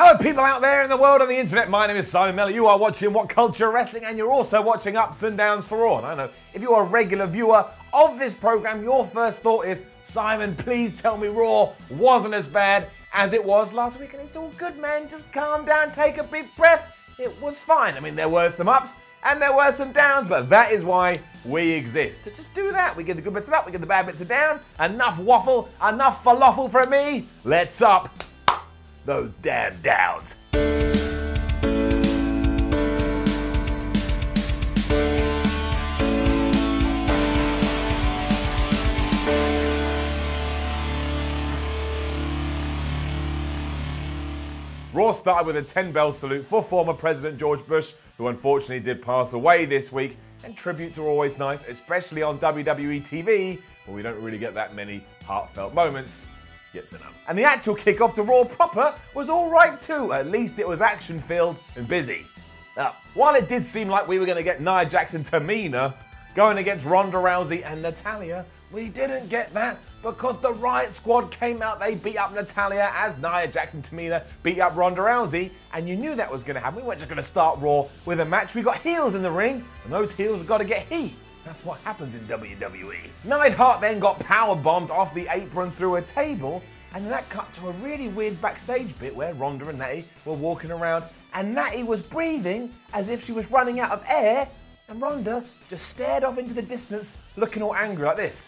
Hello people out there in the world on the internet, my name is Simon Miller. You are watching WhatCulture Wrestling and you're also watching Ups and Downs for Raw. And I know, if you are a regular viewer of this program, your first thought is, Simon, please tell me Raw wasn't as bad as it was last week. And it's all good, man, just calm down, take a big breath. It was fine. I mean, there were some ups and there were some downs, but that is why we exist. To just do that, we get the good bits of up, we get the bad bits of down. Enough waffle, enough falafel from me. Let's up those damn downs. Raw started with a 10-bell salute for former President George Bush, who unfortunately did pass away this week, and tributes are always nice, especially on WWE TV, where we don't really get that many heartfelt moments. Yet enough. And the actual kickoff to Raw proper was alright too, at least it was action-filled and busy. While it did seem like we were going to get Nia Jax and Tamina going against Ronda Rousey and Natalya, we didn't get that because the Riot Squad came out, they beat up Natalya as Nia Jax and Tamina beat up Ronda Rousey, and you knew that was going to happen. We weren't just going to start Raw with a match, we got heels in the ring, and those heels have got to get heat. That's what happens in WWE. Neidhart then got powerbombed off the apron through a table, and that cut to a really weird backstage bit where Ronda and Natty were walking around, and Natty was breathing as if she was running out of air, and Ronda just stared off into the distance looking all angry like this.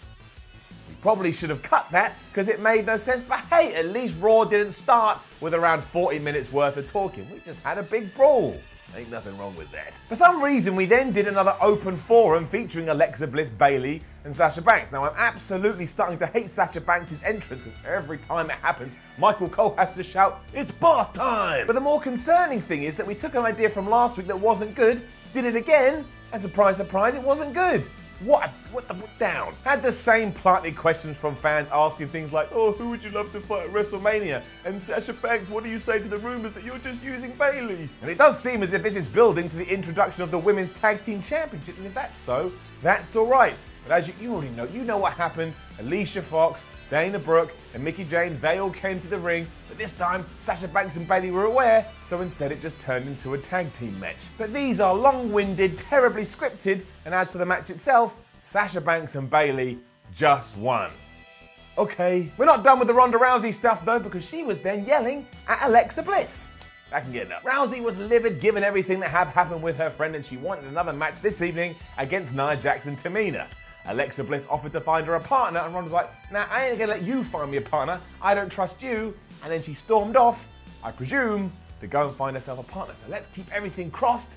We probably should have cut that because it made no sense, but hey, at least Raw didn't start with around 40 minutes worth of talking. We just had a big brawl. Ain't nothing wrong with that. For some reason, we then did another open forum featuring Alexa Bliss, Bayley, and Sasha Banks. Now, I'm absolutely starting to hate Sasha Banks' entrance because every time it happens, Michael Cole has to shout, "It's boss time!" But the more concerning thing is that we took an idea from last week that wasn't good, did it again, and surprise, surprise, it wasn't good. What the down? Had the same planted questions from fans asking things like, oh, who would you love to fight at WrestleMania? And Sasha Banks, what do you say to the rumors that you're just using Bayley? And it does seem as if this is building to the introduction of the Women's Tag Team Championships, and if that's so, that's all right. But as you already know, you know what happened. Alicia Fox, Dana Brooke, and Mickie James, they all came to the ring, but this time Sasha Banks and Bayley were aware, so instead it just turned into a tag team match. But these are long-winded, terribly scripted, and as for the match itself, Sasha Banks and Bayley just won. Okay, we're not done with the Ronda Rousey stuff though, because she was then yelling at Alexa Bliss. I can get enough. Rousey was livid given everything that had happened with her friend, and she wanted another match this evening against Nia Jax and Tamina. Alexa Bliss offered to find her a partner, and Ronda's like, nah, I ain't gonna let you find me a partner, I don't trust you. And then she stormed off, I presume, to go and find herself a partner. So let's keep everything crossed.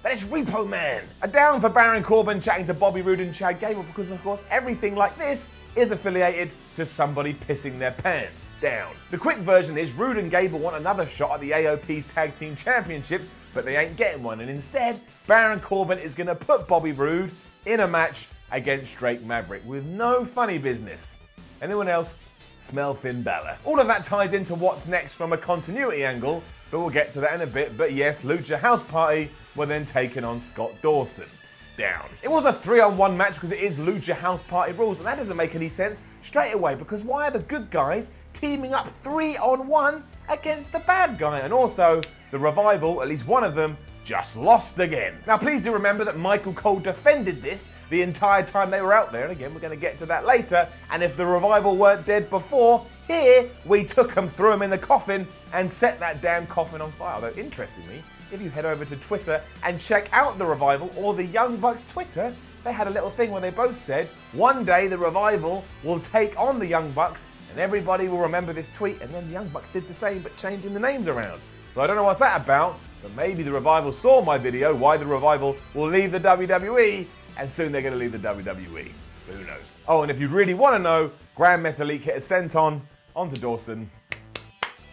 But it's Repo Man. A down for Baron Corbin chatting to Bobby Roode and Chad Gable, because of course everything like this is affiliated to somebody pissing their pants. Down. The quick version is Roode and Gable want another shot at the AOP's Tag Team Championships, but they ain't getting one, and instead Baron Corbin is gonna put Bobby Roode in a match against Drake Maverick with no funny business. Anyone else smell Finn Balor? All of that ties into what's next from a continuity angle, but we'll get to that in a bit. But yes, Lucha House Party were then taking on Scott Dawson. Down. It was a 3-on-1 match because it is Lucha House Party rules, and that doesn't make any sense straight away, because why are the good guys teaming up 3-on-1 against the bad guy? And also, the Revival, at least one of them, just lost again. Now please do remember that Michael Cole defended this the entire time they were out there, and again we're going to get to that later, and if the Revival weren't dead before, here we took them, threw them in the coffin and set that damn coffin on fire. Although interestingly, if you head over to Twitter and check out the Revival or the Young Bucks Twitter, they had a little thing where they both said, one day the Revival will take on the Young Bucks and everybody will remember this tweet, and then the Young Bucks did the same but changing the names around. So I don't know what's that about, but maybe the Revival saw my video, why the Revival will leave the WWE, and soon they're going to leave the WWE. But who knows? Oh, and if you really want to know, Grand Metalik hit a senton onto Dawson.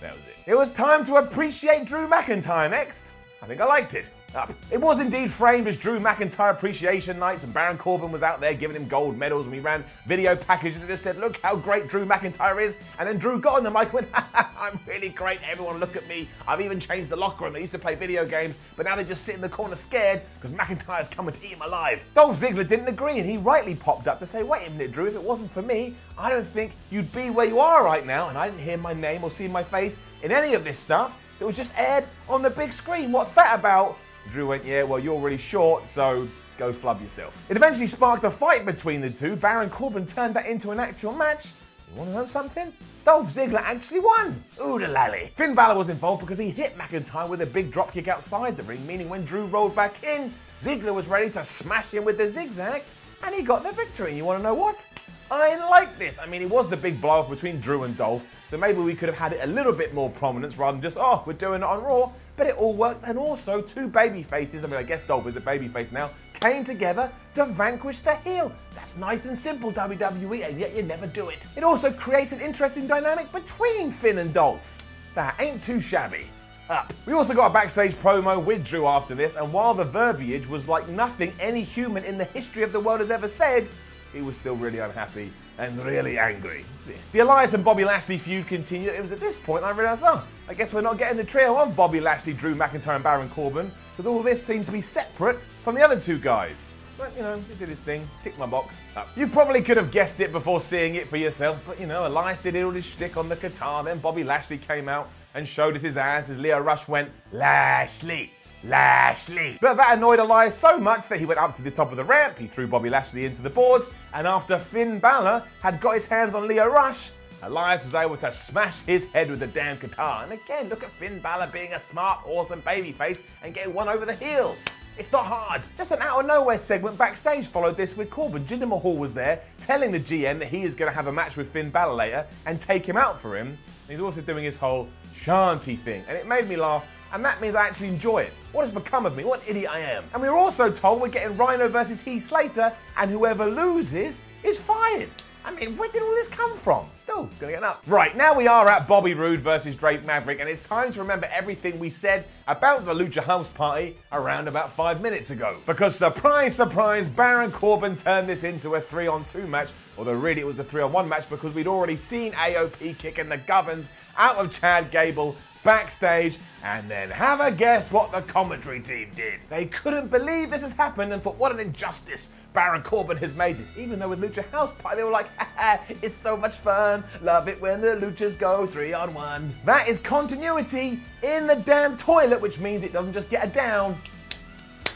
That was it. It was time to appreciate Drew McIntyre next. I think I liked it. Up. It was indeed framed as Drew McIntyre Appreciation Nights, and Baron Corbin was out there giving him gold medals, and we ran video packages that just said, look how great Drew McIntyre is, and then Drew got on the mic and went, I'm really great, everyone look at me, I've even changed the locker room, they used to play video games, but now they just sit in the corner scared because McIntyre's coming to eat him alive. Dolph Ziggler didn't agree, and he rightly popped up to say, wait a minute Drew, if it wasn't for me, I don't think you'd be where you are right now, and I didn't hear my name or see my face in any of this stuff. that was just aired on the big screen. What's that about? Drew went, yeah, well, you're really short, so go flub yourself. It eventually sparked a fight between the two. Baron Corbin turned that into an actual match. You want to know something? Dolph Ziggler actually won. Oodalally. Finn Balor was involved because he hit McIntyre with a big dropkick outside the ring, meaning when Drew rolled back in, Ziggler was ready to smash him with the zigzag, and he got the victory. You want to know what? I like this. I mean, it was the big blow-off between Drew and Dolph, so maybe we could have had it a little bit more prominence rather than just, oh, we're doing it on Raw, but it all worked. And also, two baby faces, I mean, I guess Dolph is a baby face now, came together to vanquish the heel. That's nice and simple, WWE, and yet you never do it. It also creates an interesting dynamic between Finn and Dolph. That ain't too shabby. Up. We also got a backstage promo with Drew after this, and while the verbiage was like nothing any human in the history of the world has ever said, he was still really unhappy and really angry. The Elias and Bobby Lashley feud continued. It was at this point I realised, oh, I guess we're not getting the trio of Bobby Lashley, Drew McIntyre and Baron Corbin, because all this seems to be separate from the other two guys. But, you know, he did his thing. Tick my box. Up. You probably could have guessed it before seeing it for yourself, but, you know, Elias did all his shtick on the guitar, then Bobby Lashley came out and showed us his ass as Lio Rush went, Lashley. Lashley. But that annoyed Elias so much that he went up to the top of the ramp, he threw Bobby Lashley into the boards, and after Finn Balor had got his hands on Lio Rush, Elias was able to smash his head with the damn guitar. And again, look at Finn Balor being a smart, awesome babyface and getting one over the heels. It's not hard. Just an out of nowhere segment backstage followed this with Corbin. Jinder Mahal was there telling the GM that he is going to have a match with Finn Balor later and take him out for him. And he's also doing his whole shanty thing, and it made me laugh. And that means I actually enjoy it. What has become of me? What an idiot I am. And we were also told we're getting Rhyno versus Heath Slater, and whoever loses is fired. I mean, where did all this come from? Still, it's gonna get up. Right, now we are at Bobby Roode versus Drake Maverick, and it's time to remember everything we said about the Lucha House Party around about 5 minutes ago. Because surprise, surprise, Baron Corbin turned this into a 3-on-2 match, although really it was a 3-on-1 match because we'd already seen AOP kicking the gubbins out of Chad Gable backstage, and then have a guess what the commentary team did. They couldn't believe this has happened and thought, what an injustice. Baron Corbin has made this. Even though with Lucha House Party, they were like, haha, it's so much fun. Love it when the Luchas go 3-on-1. That is continuity in the damn toilet, which means it doesn't just get a down,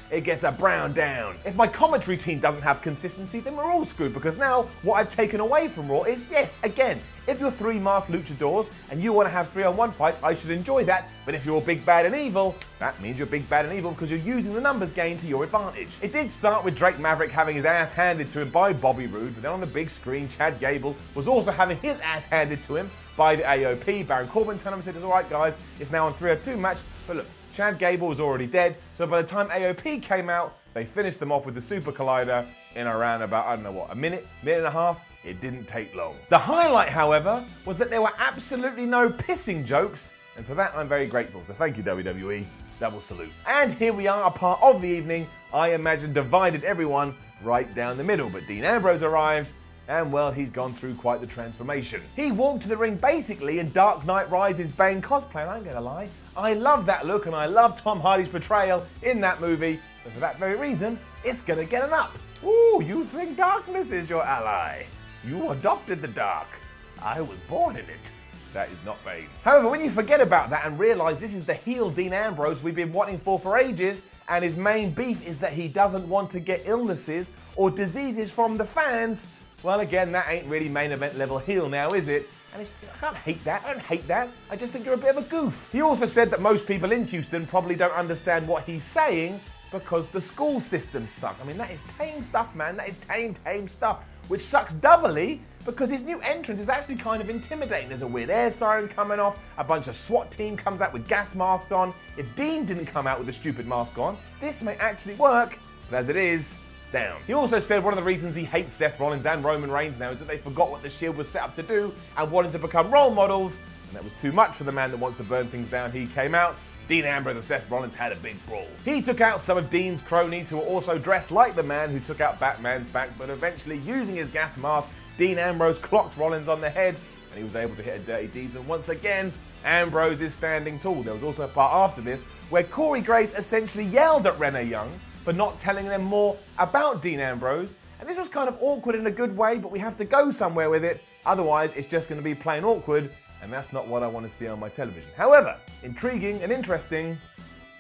it gets a brown down. If my commentary team doesn't have consistency, then we're all screwed, because now what I've taken away from Raw is, yes, again, if you're 3-masked luchadors and you want to have 3-on-1 fights, I should enjoy that. But if you're big, bad and evil, that means you're big, bad and evil because you're using the numbers game to your advantage. It did start with Drake Maverick having his ass handed to him by Bobby Roode, but then on the big screen, Chad Gable was also having his ass handed to him by the AOP. Baron Corbin turned and said, it's all right, guys, it's now on 3-on-2 match, but look, Chad Gable was already dead, so by the time AOP came out, they finished them off with the Super Collider in around about, I don't know what, a minute and a half? It didn't take long. The highlight, however, was that there were absolutely no pissing jokes, and for that I'm very grateful, so thank you WWE, double salute. And here we are, a part of the evening, I imagine divided everyone right down the middle, but Dean Ambrose arrived, and well, he's gone through quite the transformation. He walked to the ring basically in Dark Knight Rises Bane cosplay, and I ain't gonna lie, I love that look and I love Tom Hardy's portrayal in that movie, so for that very reason, it's gonna get an up. Ooh, you think darkness is your ally? You adopted the dark. I was born in it. That is not Bane. However, when you forget about that and realise this is the heel Dean Ambrose we've been wanting for ages, and his main beef is that he doesn't want to get illnesses or diseases from the fans, well, again, that ain't really main event level heel now, is it? And it's just, I can't hate that, I don't hate that. I just think you're a bit of a goof. He also said that most people in Houston probably don't understand what he's saying because the school system's stuck. I mean, that is tame stuff, man. That is tame stuff, which sucks doubly because his new entrance is actually kind of intimidating. There's a weird air siren coming off, a bunch of SWAT team comes out with gas masks on. If Dean didn't come out with a stupid mask on, this may actually work, but as it is, down. He also said one of the reasons he hates Seth Rollins and Roman Reigns now is that they forgot what the Shield was set up to do and wanted to become role models, and that was too much for the man that wants to burn things down. He came out, Dean Ambrose and Seth Rollins had a big brawl. He took out some of Dean's cronies who were also dressed like the man who took out Batman's back, but eventually using his gas mask, Dean Ambrose clocked Rollins on the head and he was able to hit a Dirty Deeds, and once again, Ambrose is standing tall. There was also a part after this where Corey Grace essentially yelled at Renee Young for not telling them more about Dean Ambrose. And this was kind of awkward in a good way, but we have to go somewhere with it. Otherwise, it's just going to be plain awkward. and that's not what I want to see on my television. However, intriguing and interesting,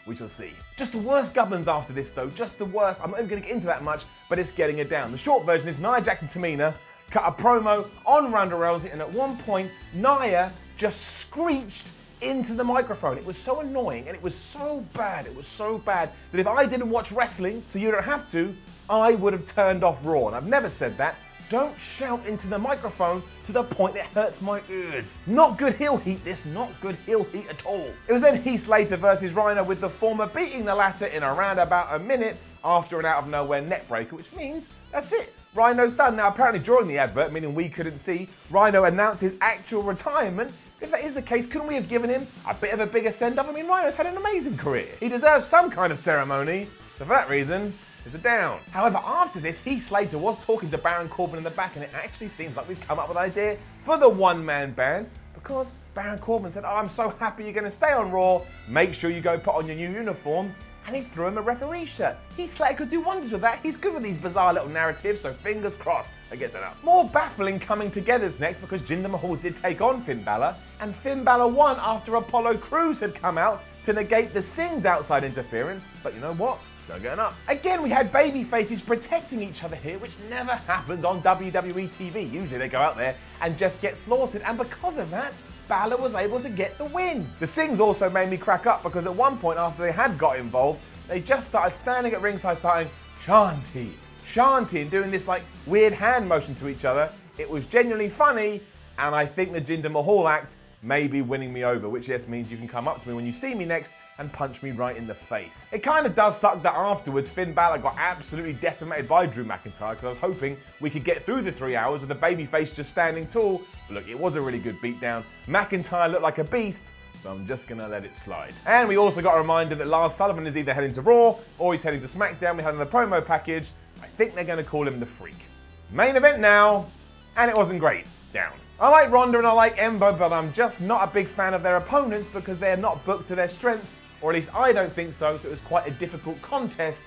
we shall see. Just the worst gubbins after this though, just the worst. I'm not even going to get into that much, but it's getting it down. The short version is Nia Jax and Tamina cut a promo on Ronda Rousey, and at one point, Nia just screeched into the microphone. It was so annoying, and it was so bad, that if I didn't watch wrestling, so you don't have to, I would have turned off Raw. And I've never said that. Don't shout into the microphone to the point it hurts my ears. Not good heel heat, this, not good heel heat at all. It was then Heath Slater versus Rhyno, with the former beating the latter in around about a minute after an out of nowhere neckbreaker, which means that's it. Rhyno's done. Now apparently during the advert, meaning we couldn't see, Rhyno announced his actual retirement. If that is the case, couldn't we have given him a bit of a bigger send-off? I mean, Rhyno's had an amazing career. He deserves some kind of ceremony, so for that reason, it's a down. However, after this, Heath Slater was talking to Baron Corbin in the back, and it actually seems like we've come up with an idea for the one-man band, because Baron Corbin said, oh, I'm so happy you're going to stay on Raw, make sure you go put on your new uniform, and he threw him a referee shirt. Heath Slater could do wonders with that. He's good with these bizarre little narratives, so fingers crossed it gets it up. More baffling coming togethers next, because Jinder Mahal did take on Finn Balor, and Finn Balor won after Apollo Crews had come out to negate the Singh's outside interference, but you know what? No going up. Again, we had baby faces protecting each other here, which never happens on WWE TV. Usually they go out there and just get slaughtered, and because of that, Balor was able to get the win. The Singhs also made me crack up, because at one point after they had got involved, they just started standing at ringside starting Shanti, Shanti, and doing this like weird hand motion to each other. It was genuinely funny, and I think the Jinder Mahal act may be winning me over, which just means you can come up to me when you see me next and punch me right in the face. It kind of does suck that afterwards Finn Balor got absolutely decimated by Drew McIntyre, because I was hoping we could get through the 3 hours with the babyface just standing tall. But look, it was a really good beatdown. McIntyre looked like a beast, so I'm just gonna let it slide. And we also got a reminder that Lars Sullivan is either heading to Raw or he's heading to SmackDown. We had another promo package. I think they're gonna call him the Freak. Main event now, and it wasn't great. Down. I like Ronda and I like Ember, but I'm just not a big fan of their opponents because they're not booked to their strengths, or at least I don't think so, so it was quite a difficult contest.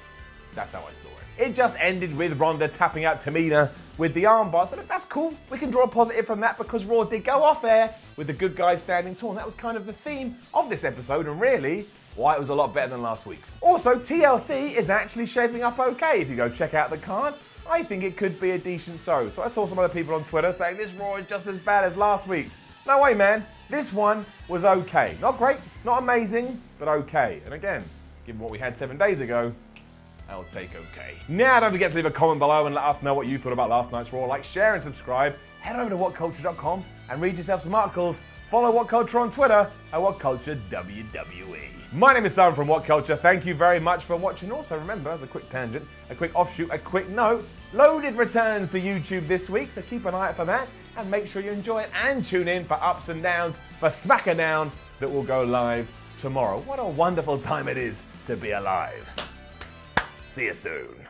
That's how I saw it. It just ended with Ronda tapping out Tamina with the armbar, so look, that's cool. We can draw a positive from that because Raw did go off air with the good guys standing tall, and that was kind of the theme of this episode, and really, why it was a lot better than last week's. Also, TLC is actually shaping up okay. If you go check out the card, I think it could be a decent show. So I saw some other people on Twitter saying this Raw is just as bad as last week's. No way, man. This one was okay. Not great, not amazing, but okay. And again, given what we had 7 days ago, I'll take okay. Now, don't forget to leave a comment below and let us know what you thought about last night's Raw. Like, share, and subscribe. Head over to WhatCulture.com and read yourself some articles. Follow WhatCulture on Twitter at WhatCulture WWE. My name is Simon from WhatCulture. Thank you very much for watching. Also, remember, as a quick tangent, a quick offshoot, a quick note, Loaded returns to YouTube this week, so keep an eye out for that. And make sure you enjoy it and tune in for Ups and Downs for SmackDown that will go live tomorrow. What a wonderful time it is to be alive. See you soon.